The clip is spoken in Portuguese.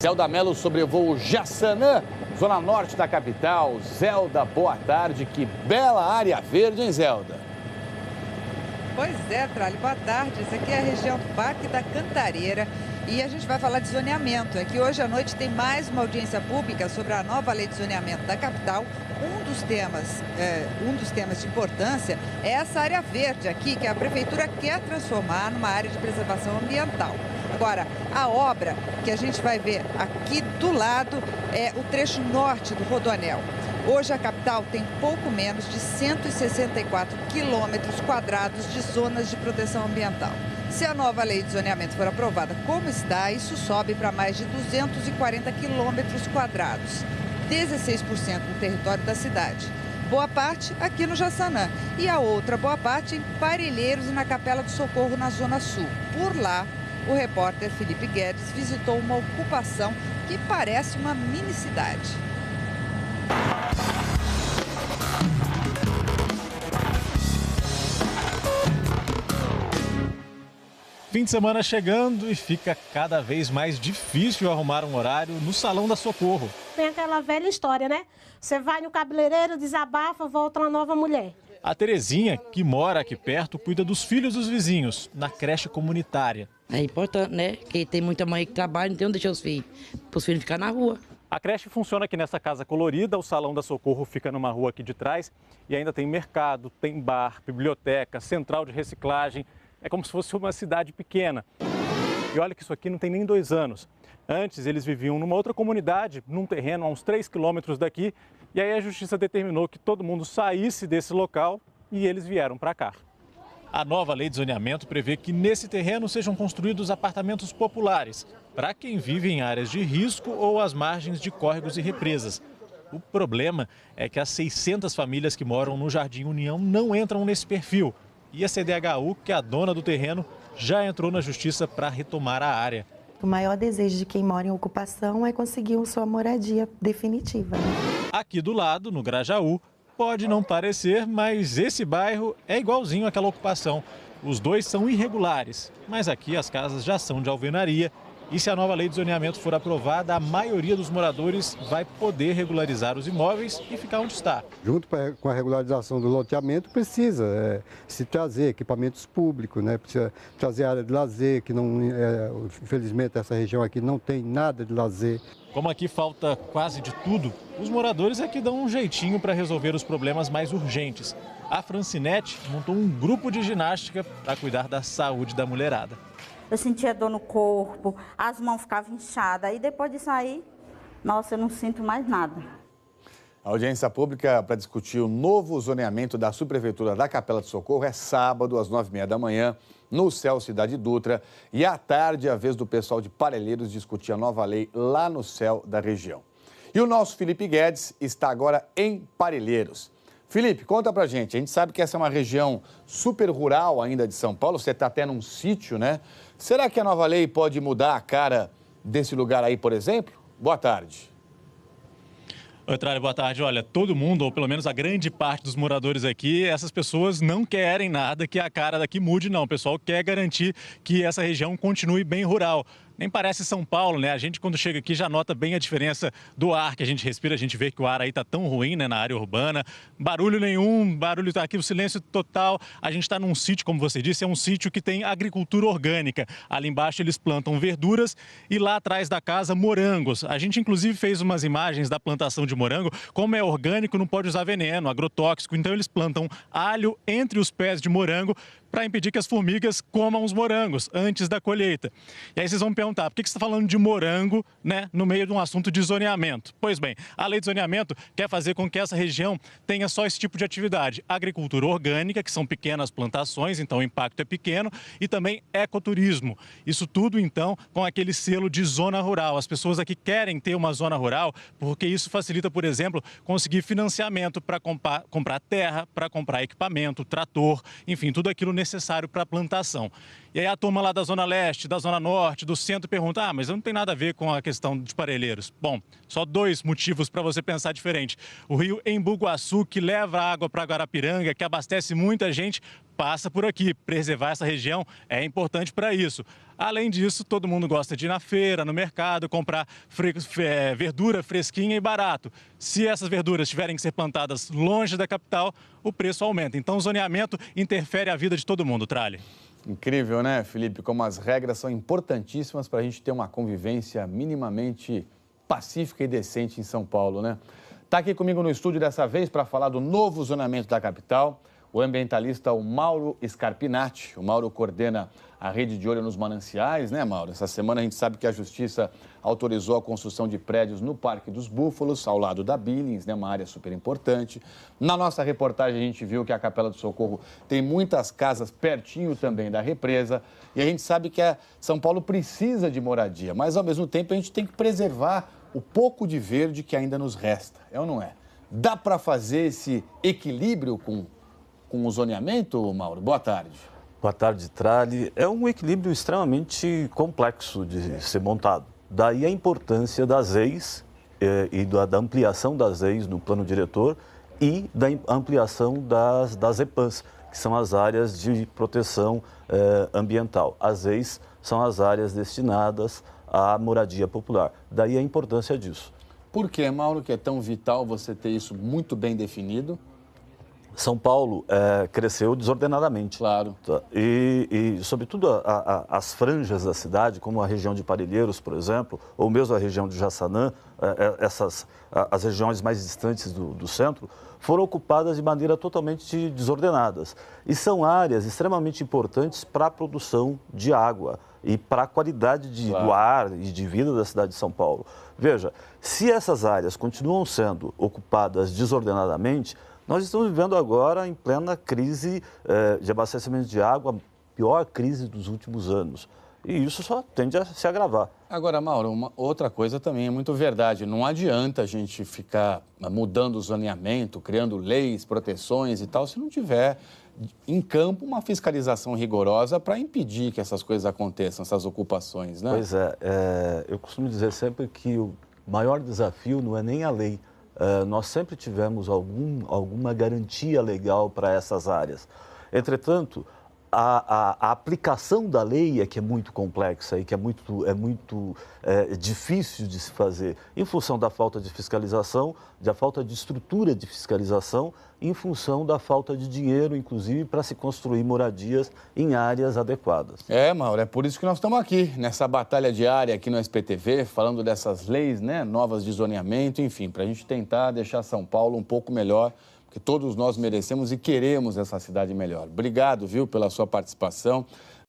Zelda Mello sobrevoa o Jaçanã, zona norte da capital. Zelda, boa tarde. Que bela área verde, hein, Zelda? Pois é, Tralli, boa tarde. Essa aqui é a região do Parque da Cantareira e a gente vai falar de zoneamento. É que hoje à noite tem mais uma audiência pública sobre a nova lei de zoneamento da capital. Um dos temas de importância é essa área verde aqui, que a prefeitura quer transformar numa área de preservação ambiental. Agora, a obra que a gente vai ver aqui do lado é o trecho norte do Rodoanel. Hoje a capital tem pouco menos de 164 quilômetros quadrados de zonas de proteção ambiental. Se a nova lei de zoneamento for aprovada como está, isso sobe para mais de 240 quilômetros quadrados, 16% do território da cidade. Boa parte aqui no Jaçanã e a outra boa parte em Parelheiros e na Capela do Socorro, na Zona Sul. Por lá, o repórter Felipe Guedes visitou uma ocupação que parece uma mini-cidade. Fim de semana chegando e fica cada vez mais difícil arrumar um horário no Salão da Socorro. Tem aquela velha história, né? Você vai no cabeleireiro, desabafa, volta uma nova mulher. A Terezinha, que mora aqui perto, cuida dos filhos dos vizinhos, na creche comunitária. É importante, né? Que tem muita mãe que trabalha, então deixa os filhos, para os filhos ficarem na rua. A creche funciona aqui nessa casa colorida, o Salão da Socorro fica numa rua aqui de trás e ainda tem mercado, tem bar, biblioteca, central de reciclagem. É como se fosse uma cidade pequena. E olha que isso aqui não tem nem 2 anos. Antes eles viviam numa outra comunidade, num terreno a uns 3 quilômetros daqui. E aí a justiça determinou que todo mundo saísse desse local e eles vieram para cá. A nova lei de zoneamento prevê que nesse terreno sejam construídos apartamentos populares para quem vive em áreas de risco ou às margens de córregos e represas. O problema é que as 600 famílias que moram no Jardim União não entram nesse perfil. E a CDHU, que é a dona do terreno, já entrou na justiça para retomar a área. O maior desejo de quem mora em ocupação é conseguir sua moradia definitiva, né? Aqui do lado, no Grajaú, pode não parecer, mas esse bairro é igualzinho àquela ocupação. Os dois são irregulares, mas aqui as casas já são de alvenaria. E se a nova lei de zoneamento for aprovada, a maioria dos moradores vai poder regularizar os imóveis e ficar onde está. Junto com a regularização do loteamento, precisa se trazer equipamentos públicos, né? Precisa trazer área de lazer, que não, infelizmente essa região aqui não tem nada de lazer. Como aqui falta quase de tudo, os moradores é que dão um jeitinho para resolver os problemas mais urgentes. A Francinete montou um grupo de ginástica para cuidar da saúde da mulherada. Eu sentia dor no corpo, as mãos ficavam inchadas. E depois disso aí, nossa, eu não sinto mais nada. A audiência pública para discutir o novo zoneamento da subprefeitura da Capela do Socorro é sábado, às 9h30 da manhã, no Céu Cidade Dutra. E à tarde, a vez do pessoal de Parelheiros discutir a nova lei lá no Céu da região. E o nosso Felipe Guedes está agora em Parelheiros. Felipe, conta pra gente. A gente sabe que essa é uma região super rural ainda de São Paulo. Você está até num sítio, né? Será que a nova lei pode mudar a cara desse lugar aí, por exemplo? Boa tarde. Oi, Tralli, boa tarde. Olha, todo mundo, ou pelo menos a grande parte dos moradores aqui, essas pessoas não querem nada que a cara daqui mude, não. O pessoal quer garantir que essa região continue bem rural. Nem parece São Paulo, né? A gente, quando chega aqui, já nota bem a diferença do ar que a gente respira. A gente vê que o ar aí tá tão ruim, né, na área urbana. Barulho nenhum, barulho tá aqui, o silêncio total. A gente está num sítio, como você disse, é um sítio que tem agricultura orgânica. Ali embaixo eles plantam verduras e lá atrás da casa, morangos. A gente, inclusive, fez umas imagens da plantação de morango. Como é orgânico, não pode usar veneno, agrotóxico. Então, eles plantam alho entre os pés de morango para impedir que as formigas comam os morangos antes da colheita. E aí vocês vão me perguntar, por que você está falando de morango, né, no meio de um assunto de zoneamento? Pois bem, a lei de zoneamento quer fazer com que essa região tenha só esse tipo de atividade. Agricultura orgânica, que são pequenas plantações, então o impacto é pequeno, e também ecoturismo. Isso tudo, então, com aquele selo de zona rural. As pessoas aqui querem ter uma zona rural porque isso facilita, por exemplo, conseguir financiamento para comprar terra, para comprar equipamento, trator, enfim, tudo aquilo necessário para a plantação. E aí a turma lá da Zona Leste, da Zona Norte, do Centro pergunta, mas não tem nada a ver com a questão de Parelheiros. Bom, só 2 motivos para você pensar diferente. O rio Embu-Guaçu, que leva água para Guarapiranga, que abastece muita gente, passa por aqui. Preservar essa região é importante para isso. Além disso, todo mundo gosta de ir na feira, no mercado, comprar verdura fresquinha e barato. Se essas verduras tiverem que ser plantadas longe da capital, o preço aumenta. Então, o zoneamento interfere a vida de todo mundo, Trali. Incrível, né, Felipe? Como as regras são importantíssimas para a gente ter uma convivência minimamente pacífica e decente em São Paulo, né? Está aqui comigo no estúdio dessa vez para falar do novo zoneamento da capital, o ambientalista Mauro Scarpinati. O Mauro coordena a rede de olho nos mananciais, né, Mauro? Essa semana a gente sabe que a Justiça autorizou a construção de prédios no Parque dos Búfalos, ao lado da Billings, né, uma área super importante. Na nossa reportagem a gente viu que a Capela do Socorro tem muitas casas pertinho também da represa e a gente sabe que São Paulo precisa de moradia, mas ao mesmo tempo a gente tem que preservar o pouco de verde que ainda nos resta, é ou não é? Dá para fazer esse equilíbrio com o zoneamento, Mauro? Boa tarde. Boa tarde, Trali. É um equilíbrio extremamente complexo de ser montado. Daí a importância das EIs e da ampliação das EIs no plano diretor e da ampliação das EPAs, que são as áreas de proteção ambiental. As EIs são as áreas destinadas à moradia popular. Daí a importância disso. Por que, Mauro, que é tão vital você ter isso muito bem definido? São Paulo cresceu desordenadamente. Claro. E sobretudo, as franjas da cidade, como a região de Parelheiros, por exemplo, ou mesmo a região de Jaçanã, as regiões mais distantes do centro, foram ocupadas de maneira totalmente desordenadas. E são áreas extremamente importantes para a produção de água e para a qualidade do ar e de vida da cidade de São Paulo. Veja, se essas áreas continuam sendo ocupadas desordenadamente, nós estamos vivendo agora em plena crise de abastecimento de água, a pior crise dos últimos anos. E isso só tende a se agravar. Agora, Mauro, uma outra coisa também é muito verdade. Não adianta a gente ficar mudando o zoneamento, criando leis, proteções e tal, se não tiver em campo uma fiscalização rigorosa para impedir que essas coisas aconteçam, essas ocupações, né? Pois eu costumo dizer sempre que o maior desafio não é nem a lei. Nós sempre tivemos alguma garantia legal para essas áreas. Entretanto, a aplicação da lei é que é muito complexa e que é muito difícil de se fazer, em função da falta de fiscalização, da falta de estrutura de fiscalização, em função da falta de dinheiro, inclusive, para se construir moradias em áreas adequadas. Mauro, é por isso que nós estamos aqui, nessa batalha diária aqui no SPTV, falando dessas leis, né, novas de zoneamento, enfim, para a gente tentar deixar São Paulo um pouco melhor, porque todos nós merecemos e queremos essa cidade melhor. Obrigado, viu, pela sua participação.